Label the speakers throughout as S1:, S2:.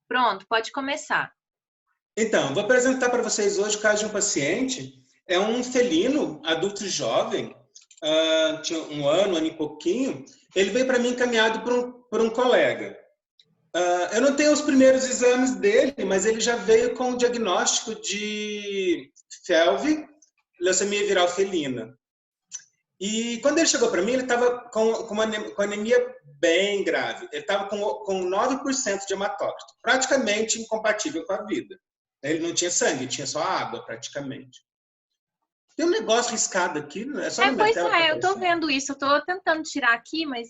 S1: Pronto, pode começar.
S2: Então, vou apresentar para vocês hoje o caso de um paciente. É um felino, adulto jovem, tinha um ano e pouquinho. Ele veio para mim encaminhado por um colega. Eu não tenho os primeiros exames dele, mas ele já veio com o diagnóstico de FeLV, leucemia viral felina. E quando ele chegou para mim, ele estava com anemia bem grave. Ele estava com 9% de hematócrito, praticamente incompatível com a vida. Ele não tinha sangue, tinha só água, praticamente. Tem um negócio riscado aqui, é só na minha tela.
S1: Pois é, eu tô vendo isso. Eu tô tentando tirar aqui, mas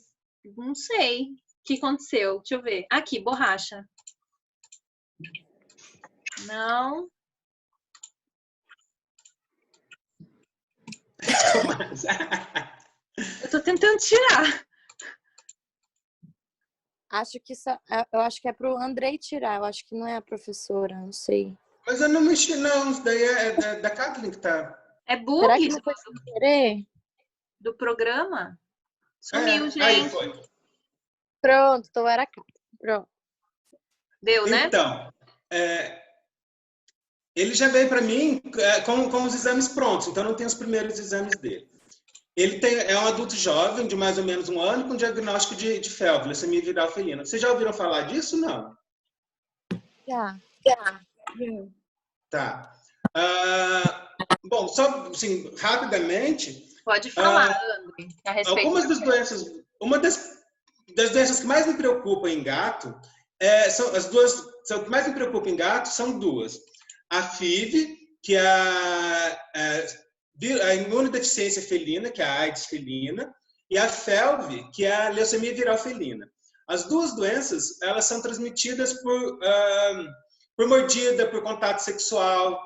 S1: não sei o que aconteceu. Deixa eu ver. Aqui, borracha. Não. Eu tô tentando tirar.
S3: Eu acho que é pro Andrei tirar. Eu acho que não é a professora, não sei.
S2: Mas eu não mexi, não. Isso daí é da Kathleen que tá.
S1: É bug?
S3: Será que não foi sem querer?
S1: Do programa? Sumiu, gente.
S2: Aí foi.
S3: Pronto, então era a Kathleen. Pronto.
S1: Deu, né?
S2: Então, ele já veio para mim com os exames prontos, então não tem os primeiros exames dele. Ele é um adulto jovem, de mais ou menos um ano, com diagnóstico de FeLV, leucemia viral felina. Vocês já ouviram falar disso? Não?
S3: Já.
S2: Tá. Bom, só assim, rapidamente...
S1: Pode falar, André, a respeito.
S2: Algumas das doenças... Uma das doenças que mais me preocupam em gato, são que mais me preocupam em gato são duas. A FIV, que é a imunodeficiência felina, que é a AIDS felina, e a FeLV, que é a leucemia viral felina. As duas doenças, elas são transmitidas por mordida, por contato sexual,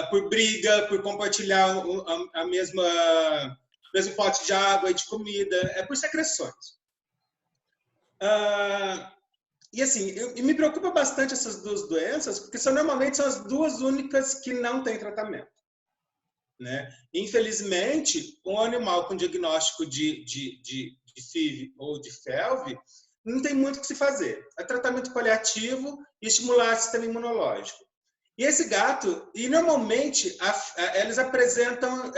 S2: por briga, por compartilhar o mesmo pote de água e de comida, por secreções. E assim, me preocupa bastante essas duas doenças, porque normalmente são as duas únicas que não têm tratamento. Né? Infelizmente, um animal com diagnóstico de FIV ou de FeLV não tem muito o que se fazer. É tratamento paliativo e estimular o sistema imunológico. E esse gato, e normalmente eles apresentam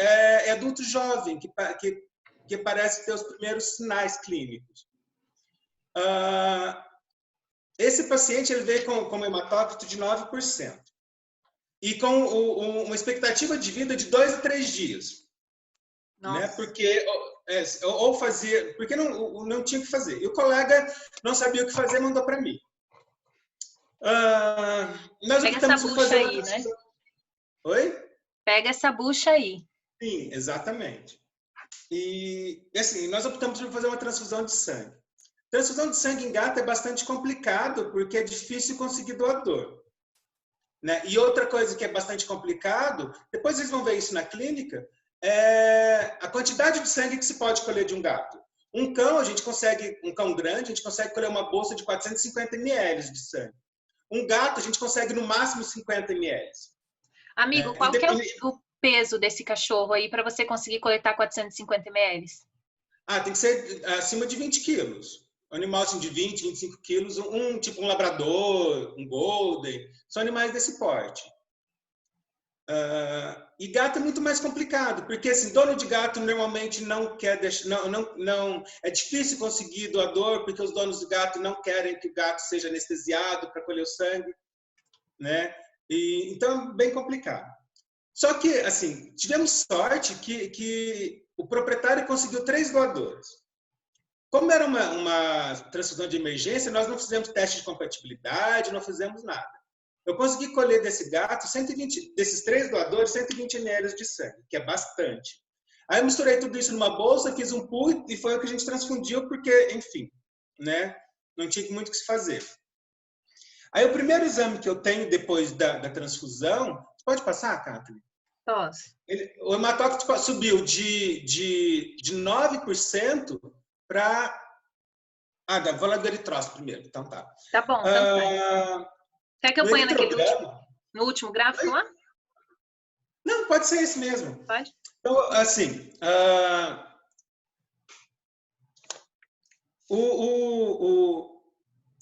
S2: adulto jovem, que parece ter os primeiros sinais clínicos. Esse paciente ele veio com um hematócrito de 9%. E com uma expectativa de vida de 2 a 3 dias. Né? Porque porque não tinha o que fazer. E o colega não sabia o que fazer, mandou para mim. Nós
S1: Pega essa bucha aí, né?
S2: Oi?
S1: Pega essa bucha aí.
S2: Sim, exatamente. E assim, nós optamos por fazer uma transfusão de sangue. Transfusão de sangue em gato é bastante complicado, porque é difícil conseguir doador. Né? E outra coisa que é bastante complicado, depois vocês vão ver isso na clínica, é a quantidade de sangue que se pode colher de um gato. Um cão grande, a gente consegue colher uma bolsa de 450 ml de sangue. Um gato, a gente consegue no máximo 50 ml.
S1: Amigo, qual que é o peso desse cachorro aí para você conseguir coletar 450 ml?
S2: Tem que ser acima de 20 quilos. Um animal assim, de 20, 25 quilos, tipo um labrador, um golden, são animais desse porte. E gato é muito mais complicado, porque assim, dono de gato normalmente não quer deixar, é difícil conseguir doador, porque os donos do gato não querem que o gato seja anestesiado para colher o sangue, né? Então é bem complicado. Só que assim, tivemos sorte que o proprietário conseguiu 3 doadores. Como era uma transfusão de emergência, nós não fizemos teste de compatibilidade, não fizemos nada. Eu consegui colher desse gato, desses 3 doadores, 120 ml de sangue, que é bastante. Aí eu misturei tudo isso numa bolsa, fiz um pool e foi o que a gente transfundiu, porque, enfim, né, não tinha muito o que se fazer. Aí o primeiro exame que eu tenho depois da transfusão, pode passar, Kathleen?
S1: Posso.
S2: O hematócrito subiu de 9% para... vou lá do eritrócito primeiro, então tá.
S1: Tá bom, então quer que eu ponha no último gráfico lá?
S2: Não, pode ser esse mesmo.
S1: Pode.
S2: Então, assim,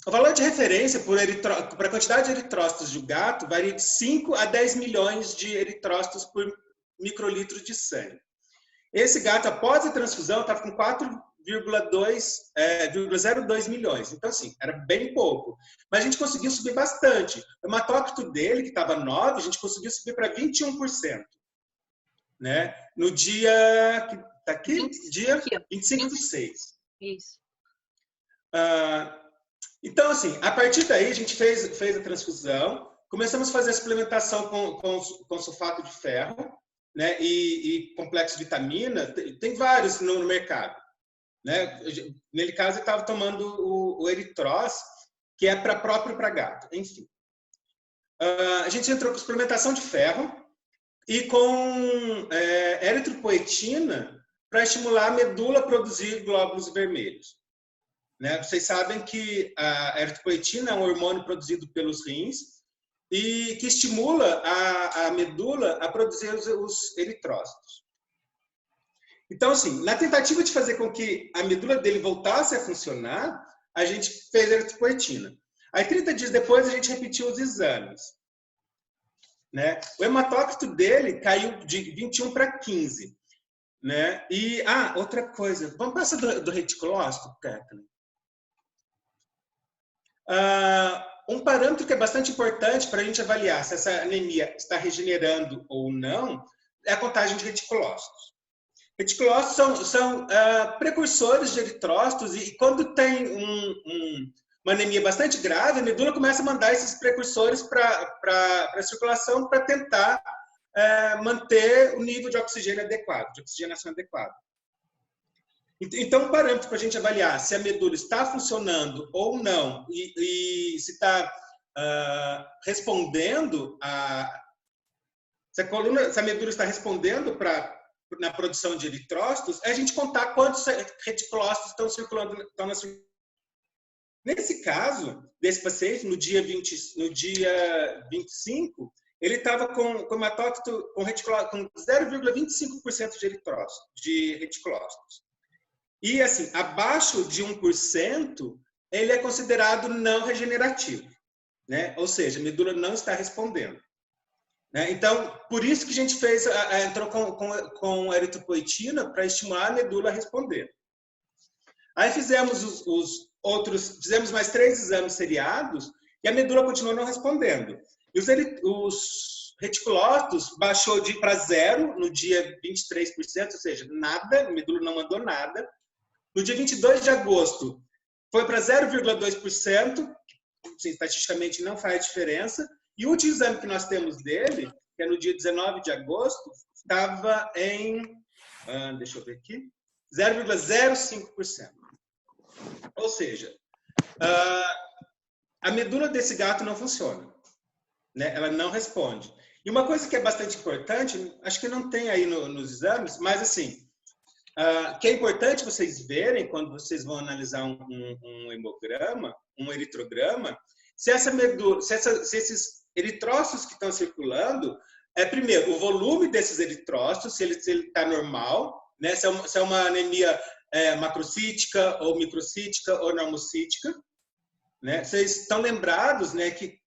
S2: O valor de referência para a quantidade de eritrócitos do gato varia de 5 a 10 milhões de eritrócitos por microlitro de sangue. Esse gato, após a transfusão, estava com 4,02 milhões. Então, assim, era bem pouco. Mas a gente conseguiu subir bastante. O hematócrito dele, que estava 9, a gente conseguiu subir para 21%. Né? No dia... que está aqui? Dia 25/6.
S1: Isso.
S2: Então, assim, a partir daí, a gente fez a transfusão, começamos a fazer a suplementação com sulfato de ferro, né, e complexo de vitamina. Tem vários no mercado. Né? Nele caso, eu estava tomando o Eritroz, que é próprio para gato. Enfim. A gente entrou com suplementação de ferro e com eritropoetina para estimular a medula a produzir glóbulos vermelhos. Né? Vocês sabem que a eritropoetina é um hormônio produzido pelos rins e que estimula a medula a produzir os eritrócitos. Então, assim, na tentativa de fazer com que a medula dele voltasse a funcionar, a gente fez a eritropoetina. Aí, 30 dias depois, a gente repetiu os exames. Né? O hematócrito dele caiu de 21 para 15. Né? E, outra coisa. Vamos passar do reticulócito, Kathleen? Um parâmetro que é bastante importante para a gente avaliar se essa anemia está regenerando ou não é a contagem de reticulócitos. Reticulócitos são precursores de eritrócitos e quando tem uma anemia bastante grave, a medula começa a mandar esses precursores para a circulação para tentar manter o nível de oxigênio adequado, de oxigenação adequada. Então, um parâmetro para a gente avaliar se a medula está funcionando ou não e se está respondendo se a medula está respondendo na produção de eritrócitos, é a gente contar quantos reticulócitos estão circulando. Nesse caso, desse paciente, no dia 25, ele estava com hematócrito com 0,25% de reticulócitos. E, assim, abaixo de 1%, ele é considerado não regenerativo. Né? Ou seja, a medula não está respondendo. Né? Então, por isso que a gente entrou com eritropoetina para estimular a medula a responder. Aí fizemos fizemos mais 3 exames seriados e a medula continuou não respondendo. E os reticulócitos baixou para 0 no dia 23%, ou seja, nada, a medula não mandou nada. No dia 22 de agosto, foi para 0,2%, que estatisticamente não faz diferença. E o último exame que nós temos dele, que é no dia 19 de agosto, estava em, deixa eu ver aqui, 0,05%. Ou seja, a medula desse gato não funciona. Né? Ela não responde. E uma coisa que é bastante importante, acho que não tem aí nos exames, mas assim, que é importante vocês verem quando vocês vão analisar um hemograma, um eritrograma, se esses eritrócitos que estão circulando, primeiro, o volume desses eritrócitos, se ele está normal, né? Se é uma anemia macrocítica, ou microcítica, ou normocítica. Né? Vocês estão lembrados, né, que...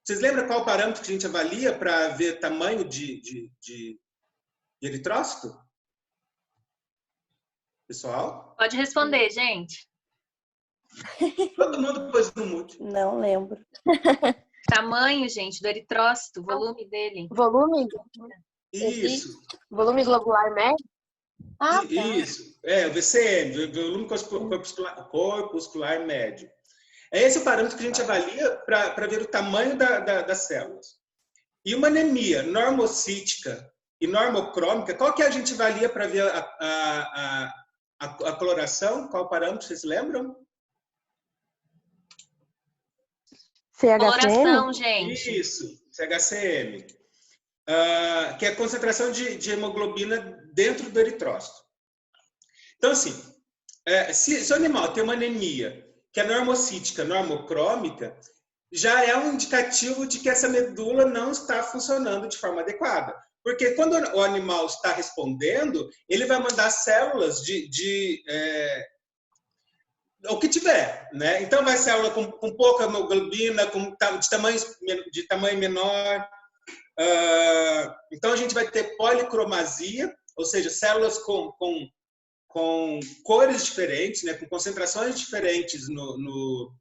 S2: Vocês lembram qual parâmetro que a gente avalia para ver tamanho de eritrócito? Pessoal?
S1: Pode responder, gente.
S2: Todo mundo pôs no mute.
S3: Não lembro.
S1: Tamanho, gente, do eritrócito, volume dele.
S3: Volume?
S2: Isso.
S3: Volume globular médio? Tá.
S2: Isso. O VCM, volume corpuscular médio. É esse o parâmetro que a gente avalia para ver o tamanho das células. E uma anemia normocítica e normocrômica, qual que a gente avalia para ver a coloração? Qual parâmetro, vocês lembram?
S1: Coloração, gente.
S2: Isso, CHCM. Que é a concentração de hemoglobina dentro do eritrócito. Então, assim, se o animal tem uma anemia que é normocítica, normocrômica, já é um indicativo de que essa medula não está funcionando de forma adequada. Porque quando o animal está respondendo, ele vai mandar células o que tiver, né? Então vai ser célula com pouca hemoglobina, de tamanho menor. Então a gente vai ter policromasia, ou seja, células com cores diferentes, né? Com concentrações diferentes no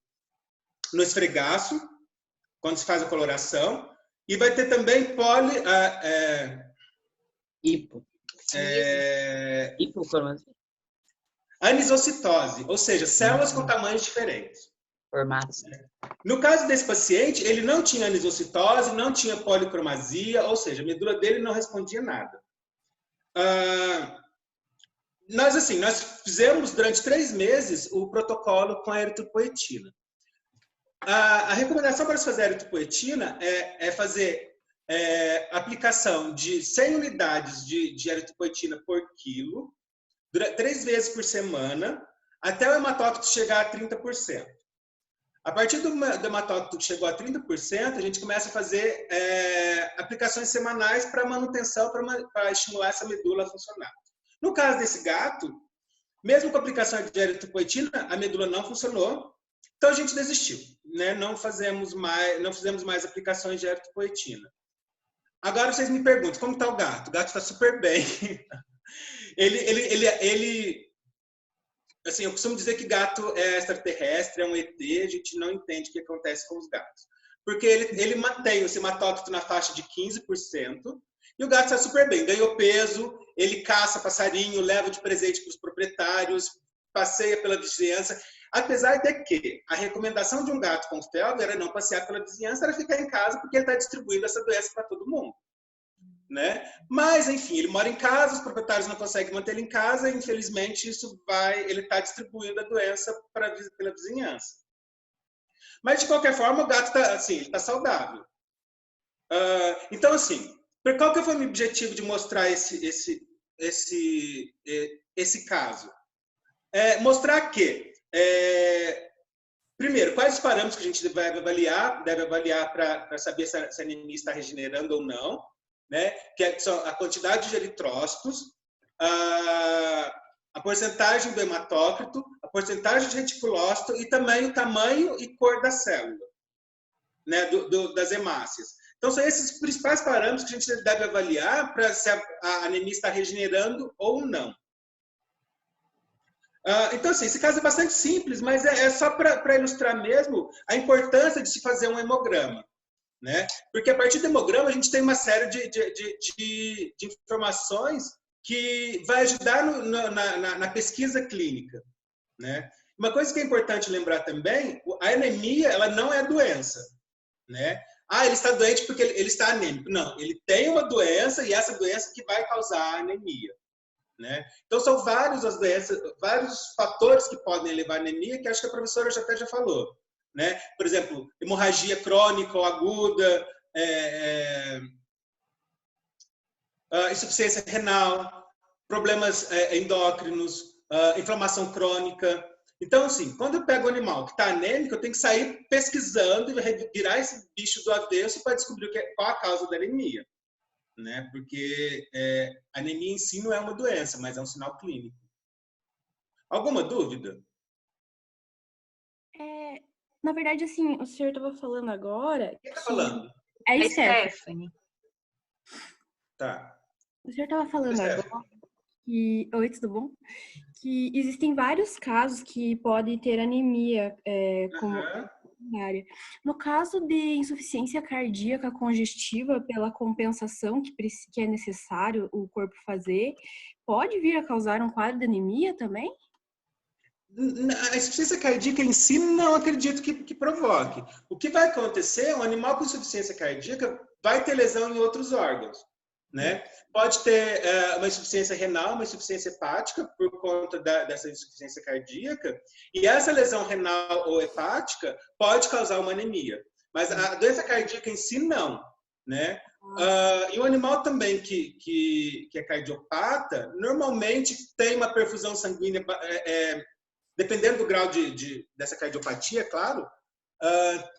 S2: esfregaço, quando se faz a coloração. E vai ter também
S4: hipocromasia.
S2: Anisocitose, ou seja, células com tamanhos diferentes.
S4: Formatos.
S2: No caso desse paciente, ele não tinha anisocitose, não tinha policromasia, ou seja, a medula dele não respondia nada. Nós fizemos durante 3 meses o protocolo com a eritropoetina. A recomendação para se fazer a eritropoetina é fazer aplicação de 100 unidades de eritropoetina por quilo, 3 vezes por semana, até o hematócrito chegar a 30%. A partir do hematócrito que chegou a 30%, a gente começa a fazer aplicações semanais para manutenção, para estimular essa medula a funcionar. No caso desse gato, mesmo com a aplicação de eritropoetina, a medula não funcionou, então a gente desistiu, né? Não fizemos mais aplicações de eritropoetina. Agora vocês me perguntam, como está o gato? O gato está super bem. Assim, eu costumo dizer que gato é extraterrestre, é um ET, a gente não entende o que acontece com os gatos. Porque ele mantém o hematócrito na faixa de 15%, e o gato está super bem, ganhou peso, ele caça passarinho, leva de presente para os proprietários, passeia pela vizinhança. Apesar de que a recomendação de um gato com felve era não passear pela vizinhança, era ficar em casa, porque ele está distribuindo essa doença para todo mundo. Né? Mas, enfim, ele mora em casa, os proprietários não conseguem manter ele em casa, e, infelizmente, ele está distribuindo a doença pela vizinhança. Mas, de qualquer forma, o gato está saudável. Então, assim, qual que foi o meu objetivo de mostrar esse caso? Mostrar que, primeiro, quais os parâmetros que a gente deve avaliar para saber se a anemia está regenerando ou não, né? Que são a quantidade de eritrócitos, a porcentagem do hematócrito, a porcentagem de reticulócito e também o tamanho e cor da célula, né? Das hemácias. Então, são esses os principais parâmetros que a gente deve avaliar para se a anemia está regenerando ou não. Então, assim, esse caso é bastante simples, mas é só para ilustrar mesmo a importância de se fazer um hemograma. Né? Porque a partir do hemograma a gente tem uma série de informações que vai ajudar na pesquisa clínica. Né? Uma coisa que é importante lembrar também, a anemia ela não é doença. Né? Ele está doente porque ele está anêmico. Não, ele tem uma doença e essa doença que vai causar a anemia. Né? Então, são vários fatores que podem levar à anemia, que acho que a professora até já falou. Né? Por exemplo, hemorragia crônica ou aguda, insuficiência renal, problemas endócrinos, inflamação crônica. Então, assim, quando eu pego um animal que está anêmico, eu tenho que sair pesquisando e virar esse bicho do avesso para descobrir qual a causa da anemia. Né? Porque a anemia em si não é uma doença, mas é um sinal clínico. Alguma dúvida?
S5: Na verdade, assim, o senhor estava falando agora...
S2: Quem está falando?
S5: É a Stephanie.
S2: Tá.
S5: O senhor estava falando agora que... Oi, tudo bom? Que existem vários casos que podem ter anemia como área. No caso de insuficiência cardíaca congestiva pela compensação que é necessário o corpo fazer, pode vir a causar um quadro de anemia também?
S2: A insuficiência cardíaca em si não acredito que provoque. O que vai acontecer, um animal com insuficiência cardíaca vai ter lesão em outros órgãos. Né? Pode ter uma insuficiência renal, uma insuficiência hepática por conta dessa insuficiência cardíaca, e essa lesão renal ou hepática pode causar uma anemia. Mas a doença cardíaca em si, não. Né? E o animal também que é cardiopata, normalmente tem uma perfusão sanguínea, dependendo do grau dessa cardiopatia, claro,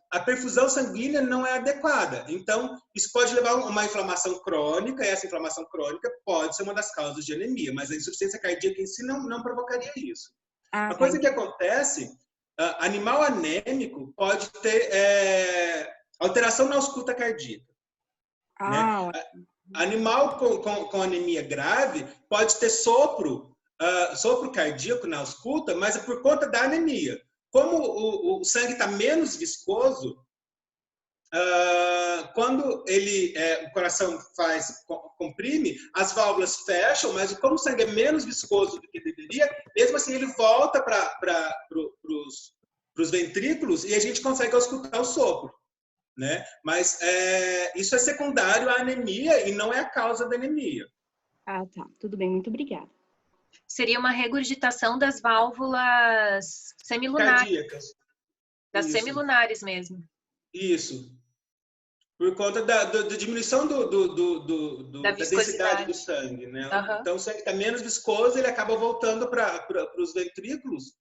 S2: a perfusão sanguínea não é adequada. Então, isso pode levar a uma inflamação crônica, e essa inflamação crônica pode ser uma das causas de anemia, mas a insuficiência cardíaca em si não provocaria isso.
S5: Ah,
S2: Uma
S5: tá.
S2: coisa que acontece, animal anêmico pode ter alteração na ausculta cardíaca, né?
S5: Ah,
S2: Animal com anemia grave pode ter sopro cardíaco na ausculta, mas é por conta da anemia. Como o sangue está menos viscoso, quando o coração comprime, as válvulas fecham, mas como o sangue é menos viscoso do que deveria, mesmo assim ele volta para os ventrículos e a gente consegue auscultar o sopro, né? Mas isso é secundário à anemia e não é a causa da anemia.
S5: ah, tá. Tudo bem, muito obrigada.
S1: Seria uma regurgitação das válvulas semilunares,
S2: Cardíacas.
S1: das
S2: Isso.
S1: semilunares mesmo.
S2: Isso. Por conta da diminuição da densidade do sangue, né?
S1: Uhum.
S2: Então, o sangue está menos viscoso, ele acaba voltando para os ventrículos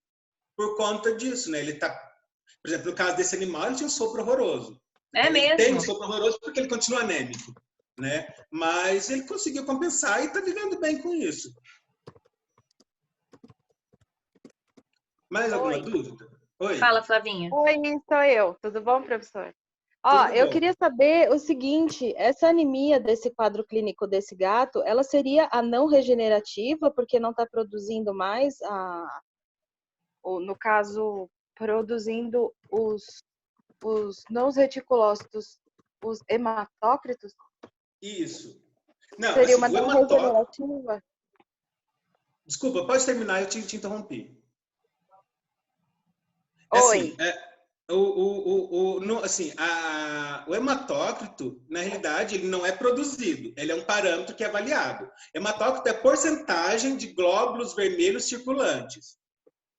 S2: por conta disso, né? Ele tá, por exemplo, no caso desse animal, ele tinha um sopro horroroso.
S1: É mesmo?
S2: Ele tem um sopro horroroso porque ele continua anêmico, né? Mas ele conseguiu compensar e está vivendo bem com isso. Mais alguma dúvida? Oi.
S1: Fala, Flavinha.
S3: Oi, sou eu. Tudo bom, professor? Ó, eu queria saber o seguinte, essa anemia desse quadro clínico desse gato, ela seria a não regenerativa, porque não está produzindo mais, no caso, produzindo os não os reticulócitos, os hematócritos?
S2: Isso. Não,
S3: Seria
S2: assim,
S3: uma não regenerativa?
S2: Desculpa, pode terminar, eu te interrompi.
S3: Oi.
S2: Assim, o hematócrito, na realidade, ele não é produzido, ele é um parâmetro que é avaliado. Hematócrito é porcentagem de glóbulos vermelhos circulantes,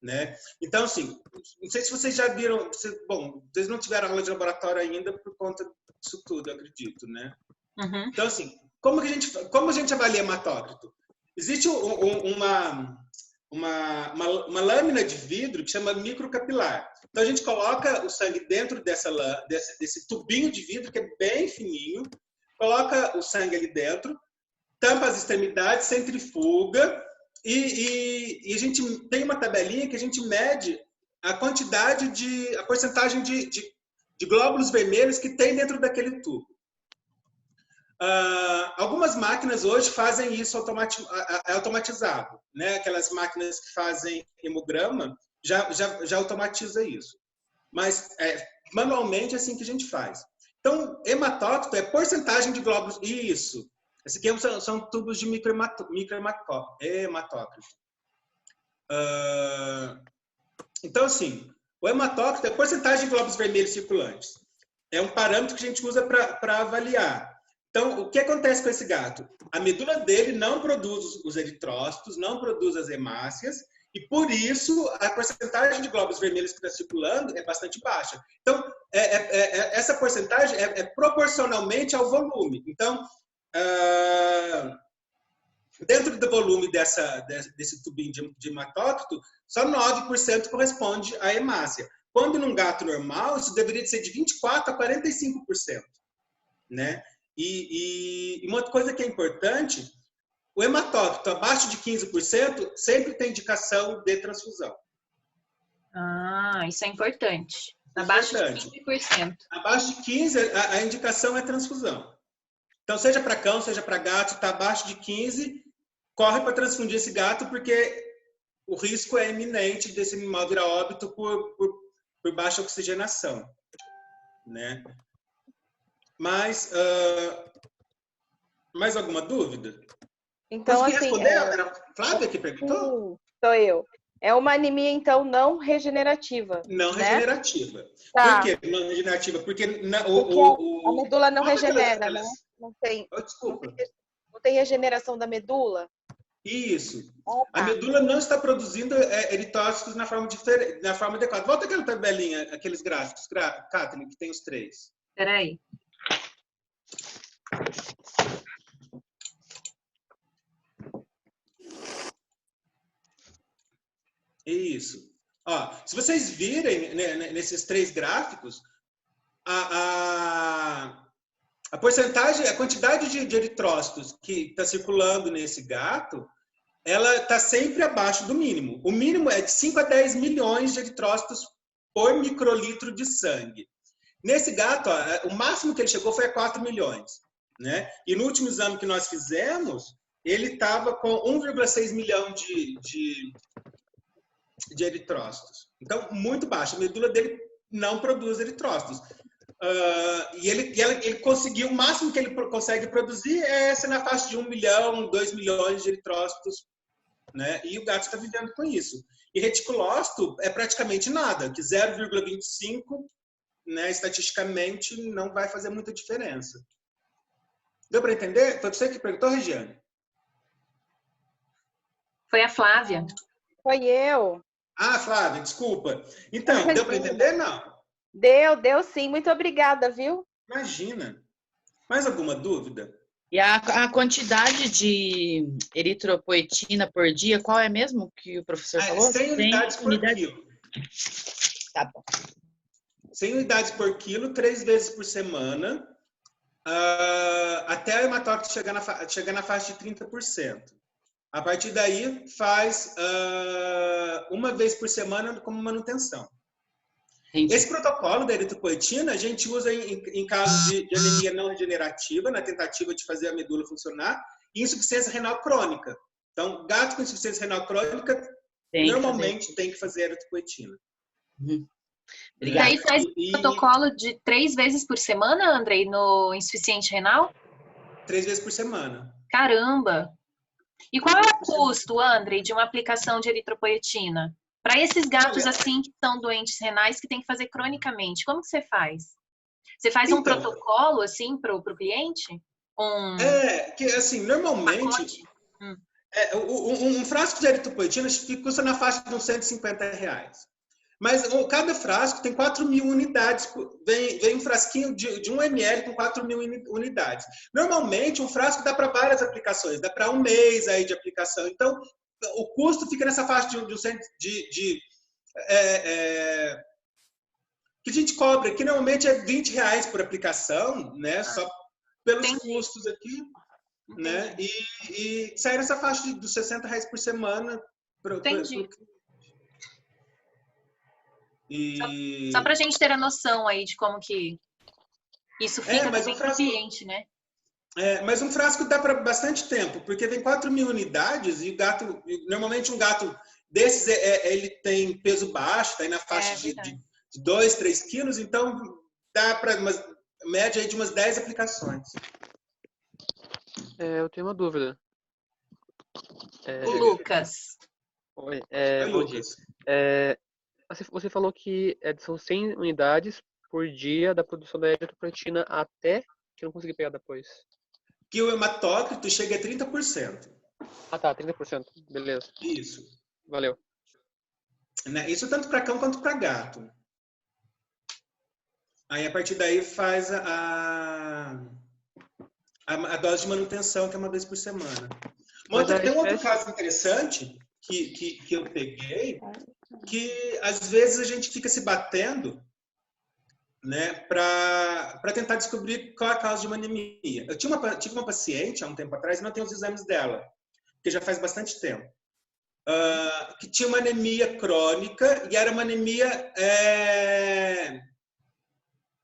S2: né? Então, assim, não sei se vocês já viram, vocês não tiveram aula de laboratório ainda por conta disso tudo, eu acredito, né?
S1: Uhum.
S2: Então, assim, como a gente avalia hematócrito? Existe uma lâmina de vidro que chama microcapilar. Então, a gente coloca o sangue dentro desse tubinho de vidro, que é bem fininho, coloca o sangue ali dentro, tampa as extremidades, centrifuga, e a gente tem uma tabelinha que a gente mede a porcentagem de glóbulos vermelhos que tem dentro daquele tubo. Algumas máquinas hoje fazem isso automatizado, né? Aquelas máquinas que fazem hemograma já automatiza isso. Mas manualmente é assim que a gente faz. Então, hematócrito é porcentagem de glóbulos. Isso. Esse aqui são tubos de microhematócrito. Então, assim, o hematócrito é porcentagem de glóbulos vermelhos circulantes. É um parâmetro que a gente usa para avaliar. Então, o que acontece com esse gato? A medula dele não produz os eritrócitos, não produz as hemácias, e por isso a porcentagem de glóbulos vermelhos que está circulando é bastante baixa. Então, essa porcentagem é proporcionalmente ao volume. Então, dentro do volume desse tubinho de hematócrito, só 9% corresponde à hemácia. Quando num gato normal, isso deveria ser de 24% a 45%. Né? E uma outra coisa que é importante, o hematócrito abaixo de 15% sempre tem indicação de transfusão.
S1: Ah, isso é importante. Abaixo de 15%.
S2: Abaixo de 15%, a indicação é transfusão. Então, seja para cão, seja para gato, está abaixo de 15%, corre para transfundir esse gato, porque o risco é iminente desse animal virar óbito por baixa oxigenação. Né? Mas, mais alguma dúvida?
S3: Então, assim,
S2: responder? Era a Flávia que perguntou?
S3: Sou eu. É uma anemia, então, não regenerativa.
S2: Não regenerativa.
S3: Tá.
S2: Por que não regenerativa? Porque
S3: a medula não regenera, né? Não tem.
S2: Desculpa.
S3: Não tem regeneração da medula?
S2: Isso.
S3: Opa.
S2: A medula não está produzindo eritócitos na forma adequada. Volta aquela tabelinha, aqueles gráficos, Kathleen, que tem os 3.
S1: Espera aí.
S2: Isso. Ó, se vocês virem nesses 3 gráficos, a porcentagem, a quantidade de eritrócitos que está circulando nesse gato ela está sempre abaixo do mínimo. O mínimo é de 5 a 10 milhões de eritrócitos por microlitro de sangue. Nesse gato, o máximo que ele chegou foi a 4 milhões. Né? E no último exame que nós fizemos, ele estava com 1,6 milhão de eritrócitos. Então, muito baixo. A medula dele não produz eritrócitos. E ele conseguiu, o máximo que ele consegue produzir é ser na faixa de 1 milhão, 2 milhões de eritrócitos. Né? E o gato está vivendo com isso. E reticulócito é praticamente nada, que 0,25, né, estatisticamente, não vai fazer muita diferença. Deu para entender? Foi você que perguntou, Regiane?
S1: Foi a Flávia.
S3: Foi eu.
S2: Ah, Flávia, desculpa. Então, deu para entender? Não.
S3: Deu sim. Muito obrigada, viu?
S2: Imagina. Mais alguma dúvida?
S4: E a quantidade de eritropoetina por dia, qual é mesmo que o professor falou?
S2: 100 unidades por quilo.
S4: Tá bom.
S2: 100 unidades por quilo, 3 vezes por semana, até a hematócrito chegar na faixa de 30%. A partir daí, faz uma vez por semana como manutenção.
S4: Entendi.
S2: Esse protocolo da eritropoetina a gente usa em casos de anemia não regenerativa, na tentativa de fazer a medula funcionar, e insuficiência renal crônica. Então, gato com insuficiência renal crônica normalmente tem que fazer eritropoetina.
S4: Obrigada.
S1: E aí faz protocolo de 3 vezes por semana, Andrei, no insuficiente renal?
S2: 3 vezes por semana.
S1: Caramba! E qual é o custo, Andrei, de uma aplicação de eritropoetina? Para esses gatos assim que são doentes renais que tem que fazer cronicamente, como que você faz? Você faz um protocolo assim para o cliente?
S2: Que assim, normalmente um frasco de eritropoetina custa na faixa de uns R$150. Mas cada frasco tem 4.000 unidades. Vem um frasquinho de 1 ml com 4.000 unidades. Normalmente, um frasco dá para várias aplicações. Dá para um mês aí de aplicação. Então, o custo fica nessa faixa que a gente cobra, que normalmente é R$20 por aplicação, né? Só pelos custos aqui. Né? E sai nessa faixa dos R$60 por semana.
S1: Entendi. Só para a gente ter a noção aí de como que isso fica também para o cliente, né?
S2: Mas um frasco dá para bastante tempo, porque vem 4.000 unidades e o gato, normalmente um gato desses, ele tem peso baixo, está aí na faixa de 2, 3 quilos, então dá para uma média aí de umas 10 aplicações.
S6: Eu tenho uma dúvida.
S1: O Lucas.
S6: Oi,
S2: bom dia.
S6: Você falou que são 100 unidades por dia da produção da eritropoetina até que eu não consegui pegar depois.
S2: Que o hematócrito chega a 30%.
S6: Ah, tá, 30%. Beleza.
S2: Isso.
S6: Valeu.
S2: Isso tanto para cão quanto para gato. Aí, a partir daí, faz a dose de manutenção, que é uma vez por semana. Tem um outro caso interessante que eu peguei, que às vezes a gente fica se batendo, né, para tentar descobrir qual é a causa de uma anemia. Eu tive uma paciente há um tempo atrás, e não tenho os exames dela, porque já faz bastante tempo, que tinha uma anemia crônica e era uma anemia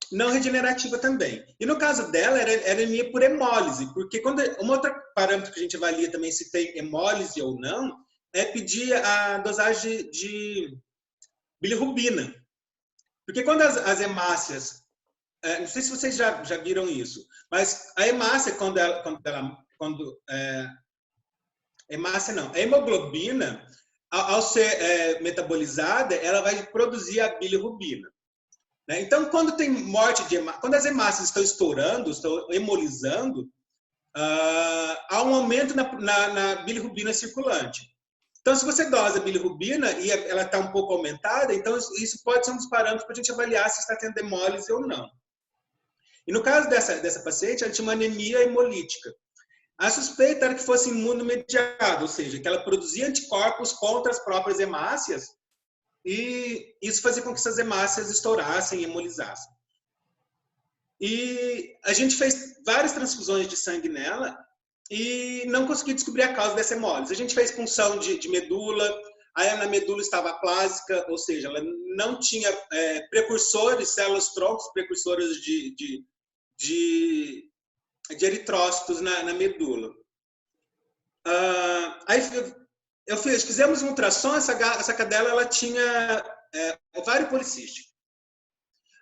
S2: não regenerativa também. E no caso dela, era anemia por hemólise, porque um outro parâmetro que a gente avalia também se tem hemólise ou não, é pedir a dosagem de bilirrubina. Porque quando as hemácias, não sei se vocês já viram isso, mas a hemácia, a hemoglobina, ao ser metabolizada, ela vai produzir a bilirrubina. Né? Então, quando tem morte de hemácia, quando as hemácias estão estourando, estão hemolizando, há um aumento na bilirrubina circulante. Então, se você dosa a bilirrubina e ela está um pouco aumentada, então isso pode ser um dos parâmetros para a gente avaliar se está tendo hemólise ou não. E no caso dessa paciente, ela tinha uma anemia hemolítica. A suspeita era que fosse imunomediada, ou seja, que ela produzia anticorpos contra as próprias hemácias e isso fazia com que essas hemácias estourassem e hemolizassem. E a gente fez várias transfusões de sangue nela e não consegui descobrir a causa dessa hemólise. A gente fez punção de medula, aí a medula estava aplásica, ou seja, ela não tinha precursores, células-troncos, precursores de eritrócitos na medula. Aí fizemos um ultrassom, essa cadela ela tinha ovário policístico.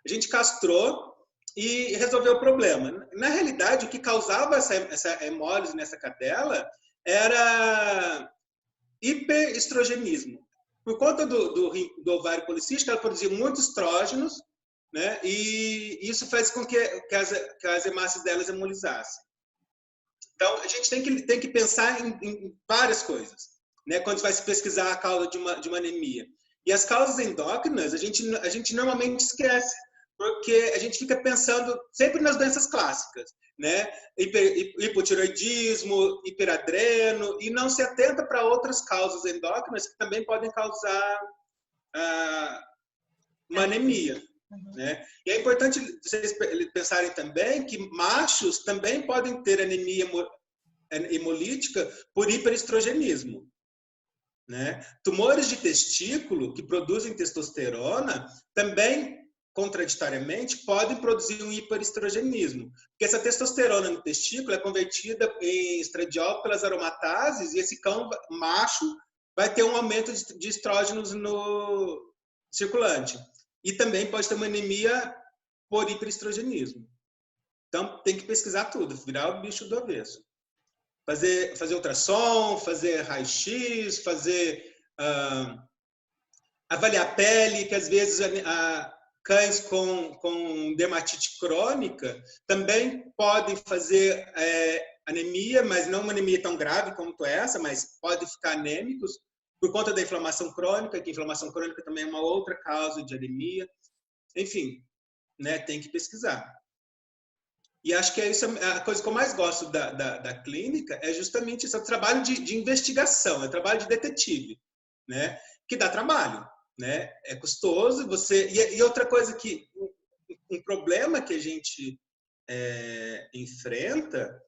S2: A gente castrou e resolveu o problema. Na realidade, o que causava essa hemólise nessa cadela era hiperestrogenismo. Por conta do ovário policístico, ela produzia muitos estrógenos, né? E isso faz com que as hemácias delas hemolizassem. Então, a gente tem que pensar em várias coisas, né? Quando vai se pesquisar a causa de uma anemia. E as causas endócrinas, a gente normalmente esquece, porque a gente fica pensando sempre nas doenças clássicas, né? Hipotireoidismo, hiperadreno, e não se atenta para outras causas endócrinas que também podem causar uma anemia. Né? E é importante vocês pensarem também que machos também podem ter anemia hemolítica por hiperestrogenismo. Né? Tumores de testículo que produzem testosterona também, contraditoriamente, podem produzir um hiperestrogenismo. Porque essa testosterona no testículo é convertida em estradiol pelas aromatases e esse cão macho vai ter um aumento de estrógenos no circulante. E também pode ter uma anemia por hiperestrogenismo. Então, tem que pesquisar tudo, virar o bicho do avesso. Fazer ultrassom, fazer raio-x, avaliar a pele, que às vezes cães com dermatite crônica também podem fazer anemia, mas não uma anemia tão grave como essa, mas podem ficar anêmicos por conta da inflamação crônica, que a inflamação crônica também é uma outra causa de anemia. Enfim, né, tem que pesquisar. E acho que isso é a coisa que eu mais gosto da clínica, é justamente isso, é o trabalho de investigação, é o trabalho de detetive, né, que dá trabalho, né, é custoso, e outra coisa um problema que a gente enfrenta,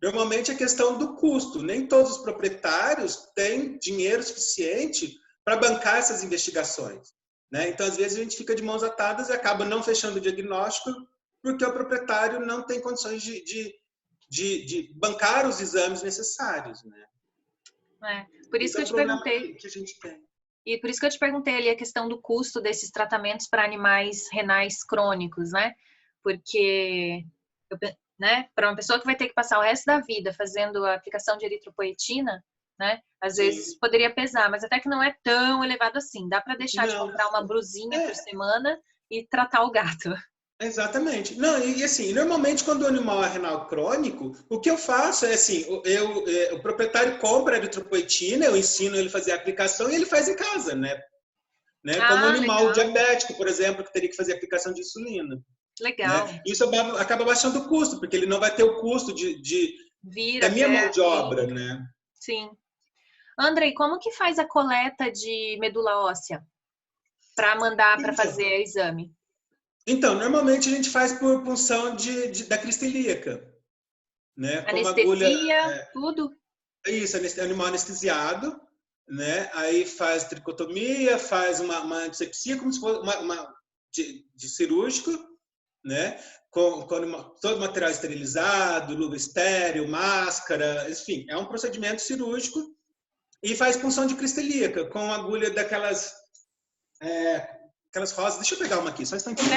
S2: normalmente é a questão do custo. Nem todos os proprietários têm dinheiro suficiente para bancar essas investigações, né? Então, às vezes, a gente fica de mãos atadas e acaba não fechando o diagnóstico porque o proprietário não tem condições de bancar os exames necessários, né?
S1: Por isso que eu te perguntei.
S2: Que a gente tem.
S1: E por isso que eu te perguntei ali a questão do custo desses tratamentos para animais renais crônicos, né? Porque né, para uma pessoa que vai ter que passar o resto da vida fazendo a aplicação de eritropoetina, né, às vezes poderia pesar, mas até que não é tão elevado assim. Dá para deixar de comprar uma brusinha por semana e tratar o gato.
S2: Exatamente. Não, e assim, normalmente quando o animal é renal crônico, o que eu faço é assim, o proprietário compra a eritropoetina, eu ensino ele a fazer a aplicação e ele faz em casa, né? Como um animal diabético, por exemplo, que teria que fazer a aplicação de insulina.
S1: Legal.
S2: Né? Isso acaba baixando o custo, porque ele não vai ter o custo da minha mão de obra, né?
S1: Sim. Andrei, como que faz a coleta de medula óssea para mandar para fazer exame?
S2: Então, normalmente a gente faz por punção da crista ilíaca, né?
S1: Anestesia, agulha, tudo?
S2: Isso, animal anestesiado, né? Aí faz tricotomia, faz uma antisepsia, como se fosse de cirúrgico, né? Com todo o material esterilizado, luva estéril, máscara, enfim, é um procedimento cirúrgico e faz punção de crista ilíaca com agulha daquelas aquelas rosas. Deixa eu pegar uma aqui, só um instantinho.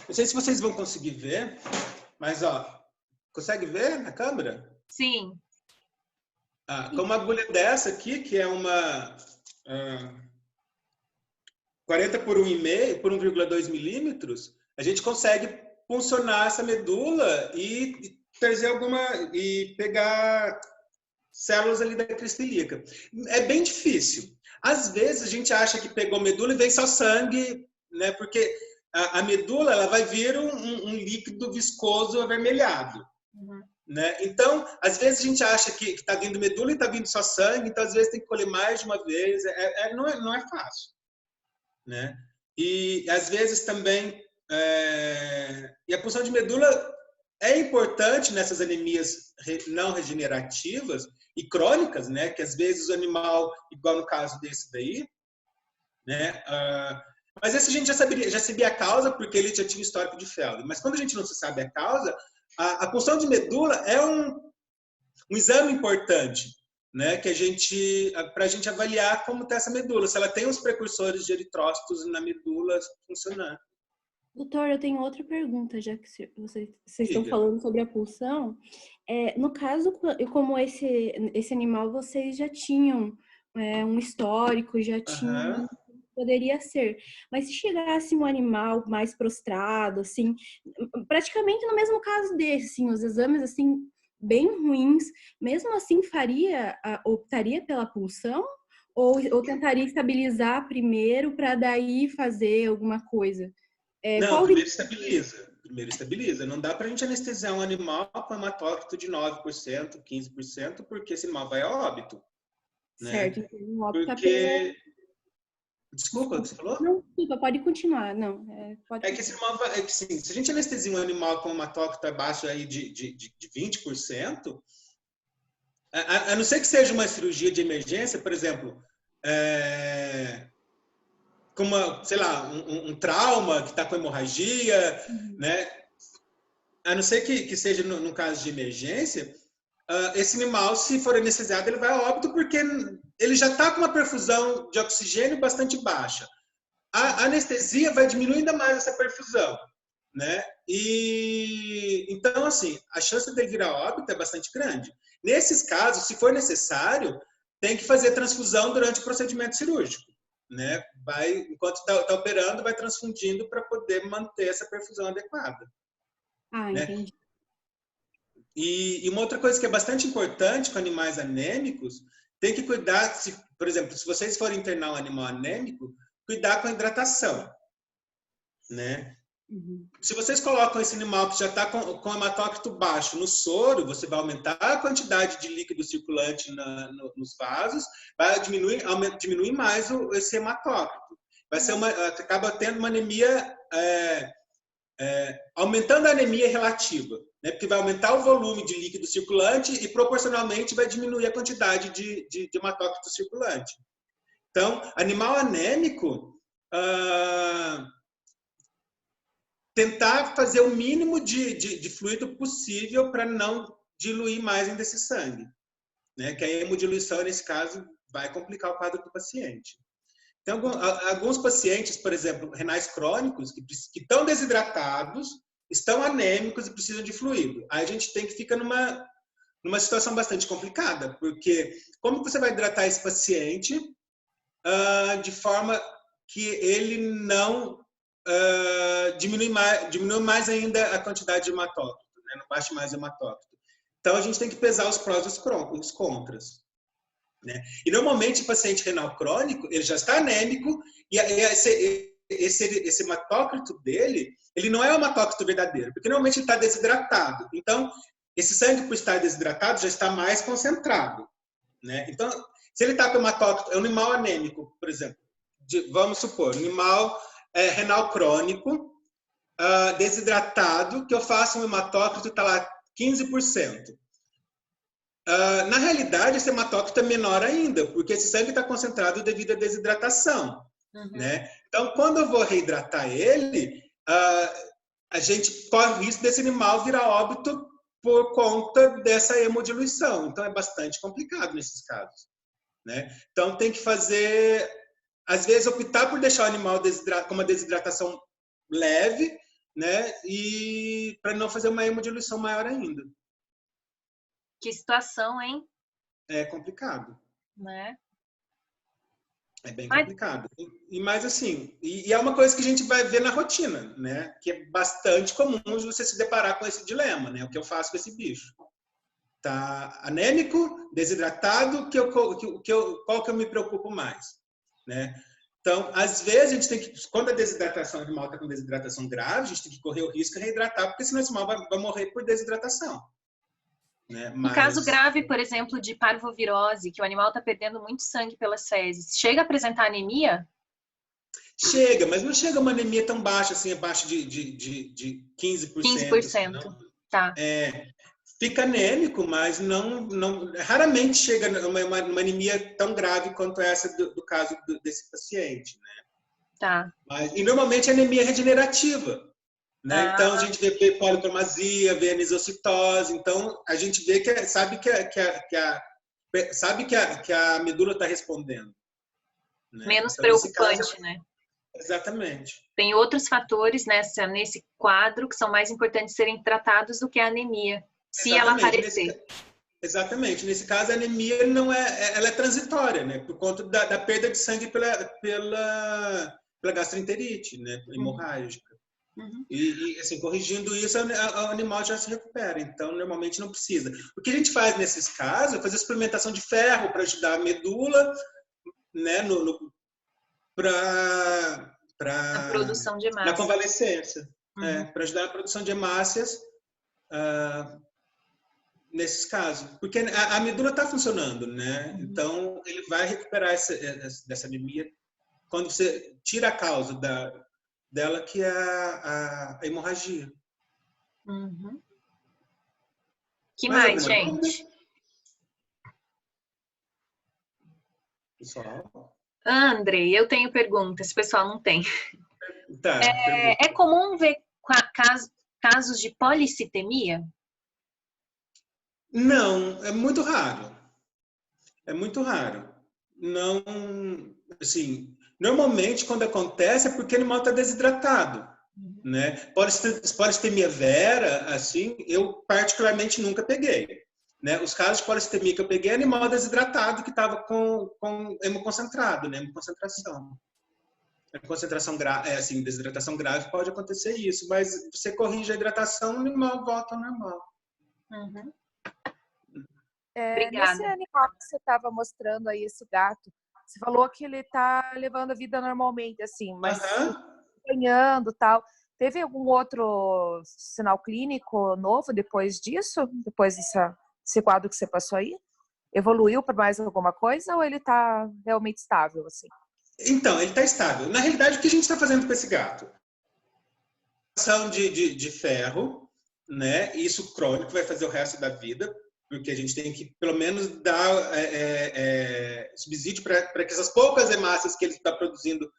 S2: Não sei se vocês vão conseguir ver, mas ó, consegue ver na câmera?
S1: Sim.
S2: Com uma agulha dessa aqui, que é uma 40 por 1,5 por 1,2 milímetros, a gente consegue puncionar essa medula e trazer e pegar células ali da crista ilíaca. É bem difícil. Às vezes a gente acha que pegou medula e vem só sangue, né? Porque a medula ela vai vir um líquido viscoso avermelhado.
S1: Uhum.
S2: Né? Então, às vezes a gente acha que está vindo medula e está vindo só sangue, então às vezes tem que colher mais de uma vez, não é fácil. Né? E às vezes também E a punção de medula é importante nessas anemias não regenerativas e crônicas, né? Que às vezes o animal, igual no caso desse daí, né? Mas esse a gente já sabia a causa, porque ele já tinha histórico de Feldman. Mas quando a gente não sabe a causa, a punção de medula é um exame importante, né? Que para a gente avaliar como está essa medula, se ela tem os precursores de eritrócitos na medula funcionando.
S5: Doutor, eu tenho outra pergunta, já que vocês estão falando sobre a pulsão. No caso, como esse animal, vocês já tinham um histórico, já tinham... Poderia ser. Mas se chegasse um animal mais prostrado, assim, praticamente no mesmo caso desse, assim, os exames, assim, bem ruins, mesmo assim optaria pela pulsão? Ou tentaria estabilizar primeiro para daí fazer alguma coisa?
S2: Não, primeiro estabiliza. Não dá para a gente anestesiar um animal com hematócrito de 9%, 15%, porque esse animal vai a óbito.
S5: Certo,
S2: né?
S5: então o óbito
S2: porque... Desculpa, o que você falou?
S5: Não, desculpa, pode continuar. Não,
S2: que esse animal sim, se a gente anestesia um animal com hematócrito abaixo aí de 20%, a não ser que seja uma cirurgia de emergência, por exemplo, como, sei lá, um trauma que está com hemorragia, né? A não ser que seja no caso de emergência, esse animal, se for anestesiado, ele vai a óbito porque ele já está com uma perfusão de oxigênio bastante baixa. A anestesia vai diminuir ainda mais essa perfusão, né? E então, assim, a chance dele virar óbito é bastante grande. Nesses casos, se for necessário, tem que fazer transfusão durante o procedimento cirúrgico, né? Enquanto está operando, vai transfundindo para poder manter essa perfusão adequada. Né?
S5: Entendi.
S2: E uma outra coisa que é bastante importante com animais anêmicos, tem que cuidar, por exemplo, se vocês forem internar um animal anêmico, cuidar com a hidratação, né? Se vocês colocam esse animal que já está com hematócrito baixo no soro, você vai aumentar a quantidade de líquido circulante nos vasos, vai diminuir mais esse hematócrito. Acaba tendo uma anemia, aumentando a anemia relativa, né? Porque vai aumentar o volume de líquido circulante e proporcionalmente vai diminuir a quantidade de hematócrito circulante. Então, animal anêmico, tentar fazer o mínimo de fluido possível para não diluir mais ainda esse sangue, né? Que a hemodiluição, nesse caso, vai complicar o quadro do paciente. Tem alguns pacientes, por exemplo, renais crônicos, que estão desidratados, estão anêmicos e precisam de fluido. Aí a gente fica numa situação bastante complicada, porque como você vai hidratar esse paciente de forma que ele não diminui mais ainda a quantidade de hematócrito, né? Não baixe mais o hematócrito. Então, a gente tem que pesar os prós e os contras. Né? E, normalmente, o paciente renal crônico, ele já está anêmico e esse hematócrito dele, ele não é o hematócrito verdadeiro, porque normalmente ele está desidratado. Então, esse sangue, por estar desidratado, já está mais concentrado. Né? Então, se ele está com hematócrito, é um animal anêmico, por exemplo, vamos supor, um animal renal crônico, desidratado, que eu faço um hematócrito, está lá 15%. Na realidade, esse hematócrito é menor ainda, porque esse sangue está concentrado devido à desidratação. Né? Então, quando eu vou reidratar ele, a gente corre o risco desse animal virar óbito por conta dessa hemodiluição. Então, é bastante complicado nesses casos. Né? Então, tem que fazer, às vezes, optar por deixar o animal com uma desidratação leve, né? E para não fazer uma hemodiluição maior ainda.
S1: Que situação, hein?
S2: É complicado.
S1: Né?
S2: É bem complicado. Mas assim, e é uma coisa que a gente vai ver na rotina, né? Que é bastante comum de você se deparar com esse dilema, né? O que eu faço com esse bicho? Tá anêmico, desidratado, qual que eu me preocupo mais? Né? Então, às vezes, a gente tem que, quando a desidratação animal está com desidratação grave, a gente tem que correr o risco de reidratar, porque senão esse animal vai morrer por desidratação. Né?
S1: No caso grave, por exemplo, de parvovirose, que o animal está perdendo muito sangue pelas fezes, chega a apresentar anemia?
S2: Chega, mas não chega uma anemia tão baixa, assim, abaixo de 15%.
S1: 15%.
S2: Assim,
S1: Tá.
S2: Fica anêmico, mas raramente chega uma anemia tão grave quanto essa do caso desse paciente, né?
S1: Tá.
S2: E normalmente é anemia regenerativa, né? Então a gente vê policromasia, vê anisocitose, então a gente vê sabe que a medula está respondendo. Né?
S1: Menos
S2: então,
S1: preocupante,
S2: caso,
S1: né?
S2: Exatamente.
S1: Tem outros fatores nesse quadro que são mais importantes serem tratados do que a anemia, se ela aparecer.
S2: Exatamente. Nesse caso, a anemia ela é transitória, né? Por conta da perda de sangue pela gastroenterite, né? Hemorrágica.
S1: Uhum.
S2: E assim, corrigindo isso, o animal já se recupera. Então, normalmente não precisa. O que a gente faz nesses casos é fazer suplementação de ferro para ajudar a medula, né?
S1: A produção de hemácias.
S2: Na convalescência. Para ajudar a produção de hemácias nesses casos. Porque a medula está funcionando, né? Então, ele vai recuperar dessa anemia quando você tira a causa dela, que é a hemorragia.
S1: Uhum. Que mais, gente?
S2: Pessoal?
S1: Andrei, eu tenho perguntas, o pessoal não tem.
S2: Tá,
S1: é comum ver casos de policitemia?
S2: Não, é muito raro. É muito raro. Não, assim, normalmente quando acontece é porque o animal está desidratado, né? Policitemia vera, assim, eu particularmente nunca peguei, né? Os casos de policitemia que eu peguei é animal desidratado que estava com hemoconcentrado, né? Hemoconcentração. Concentração grave, assim, desidratação grave pode acontecer isso, mas você corrige a hidratação, o animal volta ao normal.
S1: Uhum.
S7: Nesse animal que você estava mostrando aí, esse gato, você falou que ele está levando a vida normalmente, assim, mas ganhando e tal. Teve algum outro sinal clínico novo depois disso? Depois desse quadro que você passou aí? Evoluiu para mais alguma coisa ou ele está realmente estável, assim?
S2: Então, ele está estável. Na realidade, o que a gente está fazendo com esse gato? Ação de ferro, né? Isso crônico, vai fazer o resto da vida, porque a gente tem que, pelo menos, dar subsídio para que essas poucas hemácias que ele está produzindo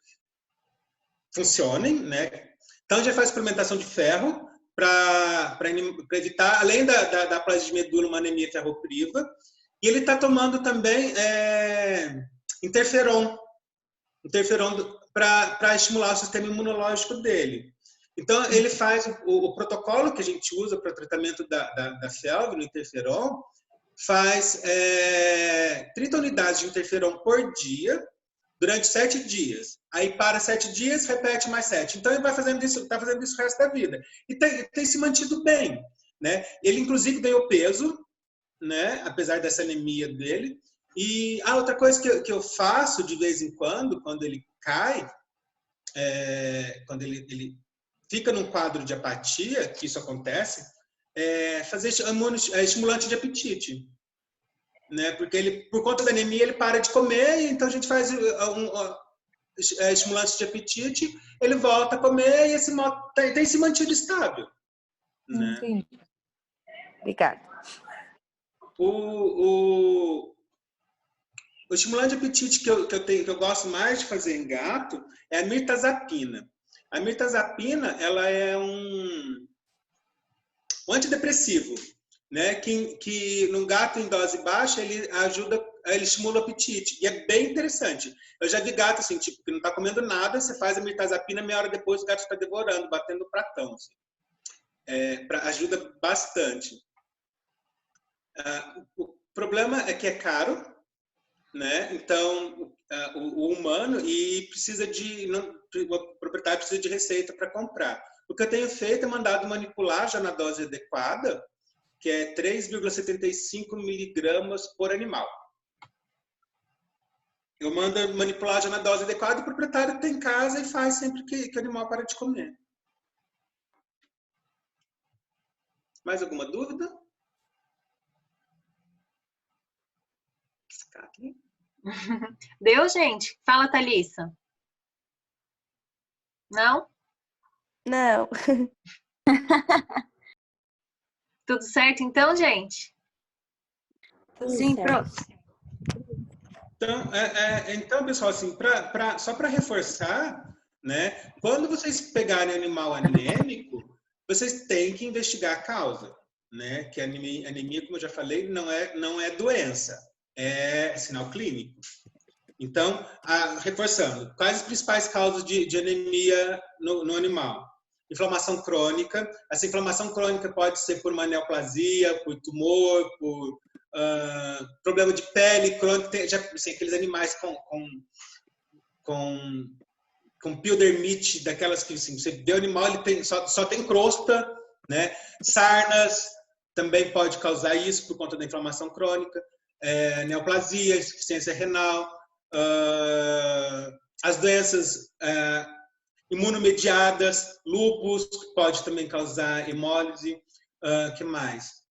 S2: funcionem, né? Então, a gente faz suplementação de ferro para evitar, além da plasia de medula, uma anemia ferropriva. E ele está tomando também interferon para estimular o sistema imunológico dele. Então, ele faz o protocolo que a gente usa para tratamento da FeLV, no interferon, faz 30 unidades de interferon por dia, durante 7 dias. Aí, para 7 dias, repete mais 7. Então, ele vai fazendo isso, está fazendo isso o resto da vida. E tem se mantido bem, né? Ele, inclusive, ganhou peso, né? Apesar dessa anemia dele. E outra coisa que eu faço de vez em quando ele cai, quando ele fica num quadro de apatia, que isso acontece, fazer estimulante de apetite. Né? Porque ele, por conta da anemia, ele para de comer, e então a gente faz estimulante de apetite, ele volta a comer e esse modo tem se mantido estável. Né?
S7: Entendi. Obrigada.
S2: O estimulante de apetite que eu gosto mais de fazer em gato é a mirtazapina. A mirtazapina, ela é um antidepressivo, né? Que no gato em dose baixa ele estimula o apetite e é bem interessante. Eu já vi gato assim, tipo, que não está comendo nada, você faz a mirtazapina, meia hora depois o gato está devorando, batendo o pratão. Assim. Ajuda bastante. O problema é que é caro, né? Então o humano o proprietário precisa de receita para comprar. O que eu tenho feito é mandado manipular já na dose adequada, que é 3,75 miligramas por animal. Eu mando manipular já na dose adequada e o proprietário tem em casa e faz sempre que o animal para de comer. Mais alguma dúvida?
S1: Deu, gente? Fala, Thalissa. Não?
S3: Não.
S1: Tudo certo então, gente?
S8: Sim, prof.
S2: Então, pessoal, assim, só para reforçar, né? Quando vocês pegarem animal anêmico, vocês têm que investigar a causa, né? Que a anemia, como eu já falei, não é doença, é sinal clínico. Então, reforçando, quais as principais causas de anemia no animal? Inflamação crônica. Essa inflamação crônica pode ser por uma neoplasia, por tumor, por problema de pele crônico. Tem assim, aqueles animais com piodermite, daquelas que assim, você vê o animal, ele só tem crosta, né? Sarnas também pode causar isso por conta da inflamação crônica. Neoplasia, insuficiência renal. As doenças imunomediadas, lúpus, que pode também causar hemólise. Que mais?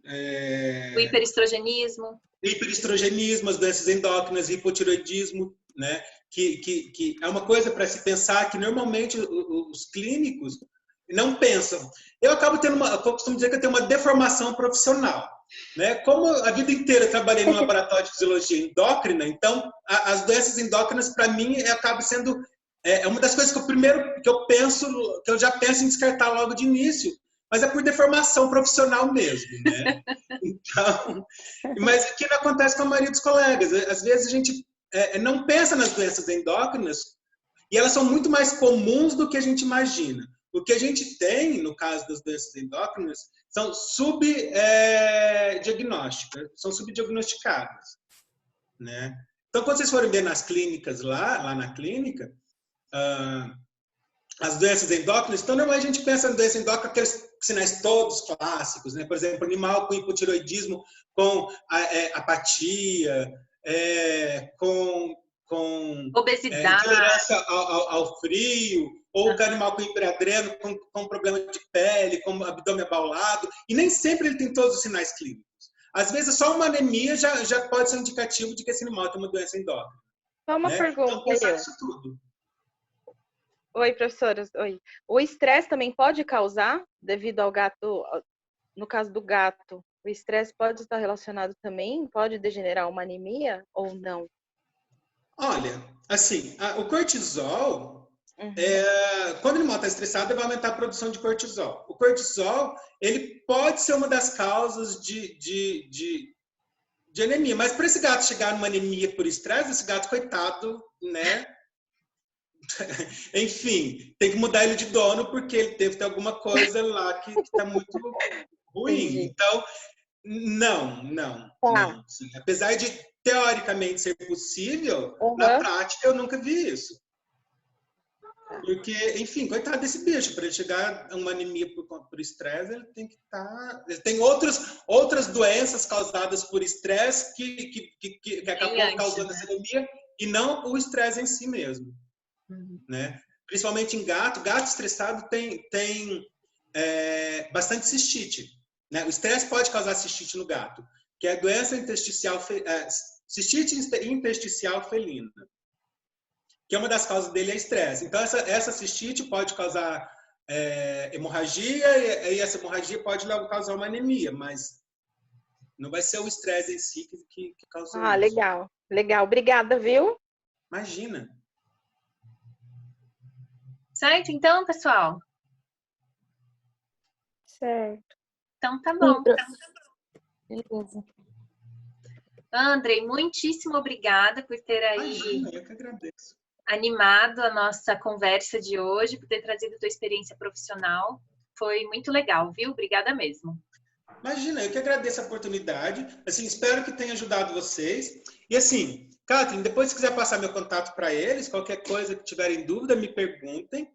S1: O hiperestrogenismo.
S2: Hiperestrogenismo, as doenças endócrinas, hipotiroidismo, né? Que é uma coisa para se pensar que normalmente os clínicos não pensam. Eu costumo dizer que eu tenho uma deformação profissional, né? Como a vida inteira eu trabalhei no laboratório de fisiologia endócrina, então as doenças endócrinas para mim acaba sendo uma das coisas que eu já penso em descartar logo de início, mas é por deformação profissional mesmo, né? Então, mas o que não acontece com a maioria dos colegas? Às vezes a gente não pensa nas doenças endócrinas e elas são muito mais comuns do que a gente imagina. O que a gente tem, no caso das doenças endócrinas, são subdiagnosticadas, né? Então, quando vocês forem ver nas clínicas lá na clínica, as doenças endócrinas, então normalmente a gente pensa em doença endócrina, aqueles sinais todos clássicos, né? Por exemplo, animal com hipotiroidismo, com apatia, com
S1: obesidade,
S2: intolerância ao frio, ou animal com hiperadreno, com problema de pele, com abdômen abaulado, e nem sempre ele tem todos os sinais clínicos. Às vezes, só uma anemia já pode ser um indicativo de que esse animal tem uma doença endócrina.
S3: Só uma pergunta.
S2: Então, pensar nisso tudo.
S3: Oi, professora. Oi. O estresse também pode causar, devido ao gato, no caso do gato, o estresse pode estar relacionado também? Pode degenerar uma anemia ou não?
S2: Olha, assim, o cortisol, quando o animal está estressado, ele vai aumentar a produção de cortisol. O cortisol, ele pode ser uma das causas de anemia, mas para esse gato chegar numa anemia por estresse, esse gato, coitado, né? Enfim, tem que mudar ele de dono, porque ele deve ter alguma coisa lá que está muito ruim.
S3: Entendi.
S2: Então, não. Sim. Apesar de teoricamente ser possível, na prática eu nunca vi isso. Porque, enfim, coitado desse bicho, para ele chegar a uma anemia por estresse, ele tem que estar. Ele tem outras doenças causadas por estresse que acabam causando essa anemia, e não o estresse em si mesmo. Né? Principalmente em gato. Gato estressado tem bastante cistite. Né? O estresse pode causar cistite no gato, que é a doença cistite intersticial felina, que é uma das causas dele é estresse. Então, essa cistite pode causar hemorragia, e essa hemorragia pode logo causar uma anemia, mas não vai ser o estresse em si que causa isso.
S3: Legal. Obrigada, viu?
S2: Imagina.
S1: Certo, então, pessoal?
S3: Certo.
S1: Então, tá bom.
S3: Beleza.
S1: Andrei, muitíssimo obrigada por ter aí
S2: eu que agradeço.
S1: Animado a nossa conversa de hoje, por ter trazido a tua experiência profissional. Foi muito legal, viu? Obrigada mesmo.
S2: Imagina, eu que agradeço a oportunidade. Assim, espero que tenha ajudado vocês. E assim, Kathleen, depois se quiser passar meu contato para eles, qualquer coisa que tiverem dúvida, me perguntem,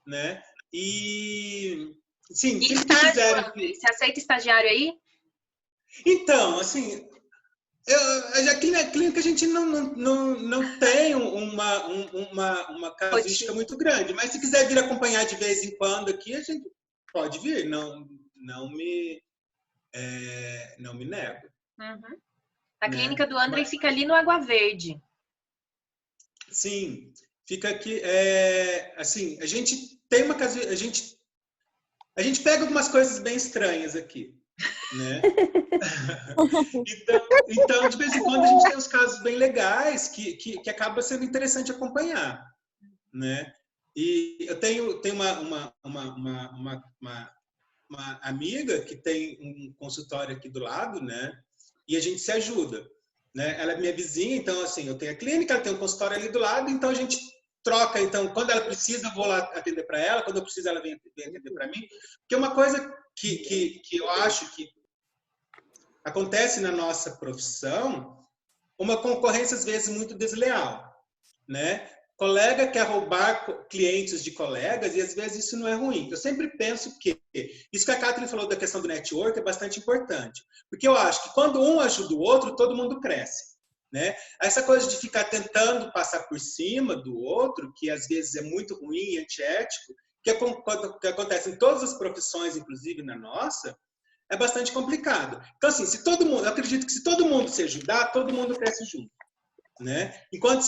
S2: né? E sim,
S1: e estágio, Andrei? Você aceita estagiário aí?
S2: Então, assim, aqui na clínica a gente não tem uma casuística muito grande, mas se quiser vir acompanhar de vez em quando aqui, a gente pode vir, não me nego.
S1: A clínica do Andrei fica ali no Água Verde.
S2: Sim. fica aqui, assim, a gente tem uma casa, a gente pega algumas coisas bem estranhas aqui, né? Então, de vez em quando a gente tem uns casos bem legais que acaba sendo interessante acompanhar, né? E eu tenho uma amiga que tem um consultório aqui do lado, né? E a gente se ajuda, né? Ela é minha vizinha, então assim, eu tenho a clínica, ela tem um consultório ali do lado, então a gente troca. Então, quando ela precisa, eu vou lá atender para ela, quando eu preciso, ela vem atender para mim. Porque uma coisa que eu acho que acontece na nossa profissão, uma concorrência às vezes muito desleal, né? Colega quer roubar clientes de colegas e às vezes isso não é ruim. Eu sempre penso que isso que a Catherine falou da questão do network é bastante importante, porque eu acho que quando um ajuda o outro, todo mundo cresce, né? Essa coisa de ficar tentando passar por cima do outro, que às vezes é muito ruim e antiético, que acontece em todas as profissões, inclusive na nossa, é bastante complicado. Então, assim, eu acredito que se todo mundo se ajudar, todo mundo cresce junto, né? Enquanto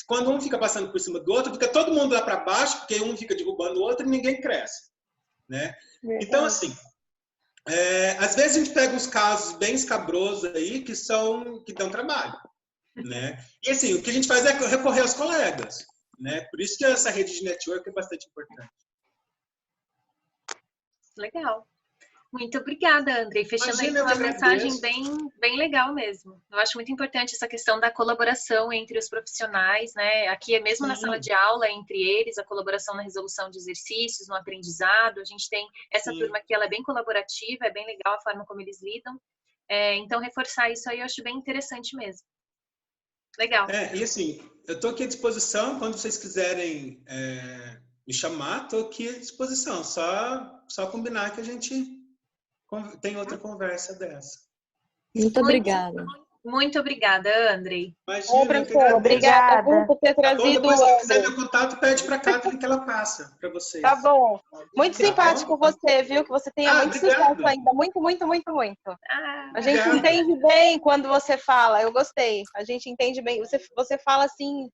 S2: quando um fica passando por cima do outro, fica todo mundo lá para baixo, porque um fica derrubando o outro e ninguém cresce, né? Então, assim, às vezes a gente pega uns casos bem escabrosos aí que dão trabalho, né? E assim, o que a gente faz é recorrer aos colegas, né? Por isso que essa rede de network é bastante importante.
S1: Legal. Muito obrigada, Andrei. Fechando aí com uma mensagem bem legal mesmo. Eu acho muito importante essa questão da colaboração entre os profissionais, né? Aqui é mesmo na sala de aula, entre eles, a colaboração na resolução de exercícios, no aprendizado. A gente tem essa turma aqui, ela é bem colaborativa, é bem legal a forma como eles lidam. Então, reforçar isso aí eu acho bem interessante mesmo. Legal.
S2: E assim, eu estou aqui à disposição, quando vocês quiserem me chamar, estou aqui à disposição. Só combinar que a gente tem outra conversa dessa.
S8: Muito obrigada.
S1: Muito obrigada, Andrei.
S2: Imagina,
S3: obrigada por ter trazido.
S2: Depois, se quiser meu contato, pede para a Catherine que ela passa para vocês.
S3: Tá bom. Muito simpático você, viu? Que você tenha muito sucesso ainda. Muito, muito, muito, muito. A gente entende bem quando você fala. Eu gostei. A gente entende bem. Você fala assim,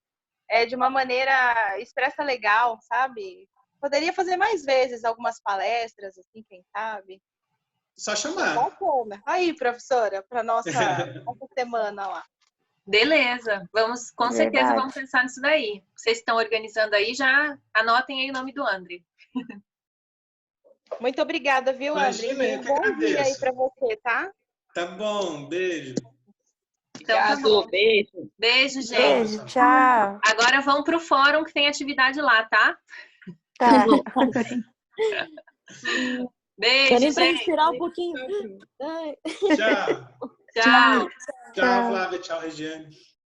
S3: de uma maneira expressa legal, sabe? Poderia fazer mais vezes algumas palestras, assim, quem sabe?
S2: Só chamar.
S3: Bacana. Aí, professora, para nossa semana lá.
S1: Beleza. Com certeza vamos pensar nisso daí. Vocês estão organizando aí, já anotem aí o nome do Andrei.
S3: Muito obrigada, viu, Andrei? Um bom dia aí para você, tá?
S2: Tá bom, beijo.
S1: Então, tá bom.
S4: Beijo.
S1: Beijo, gente.
S8: Beijo, tchau.
S1: Agora vamos pro fórum que tem atividade lá, tá?
S8: Tá.
S1: Beijo,
S8: Quero
S1: gente.
S8: respirar um pouquinho.
S2: Tchau.
S1: Tchau.
S2: Tchau, Flávia. Tchau, Regiane.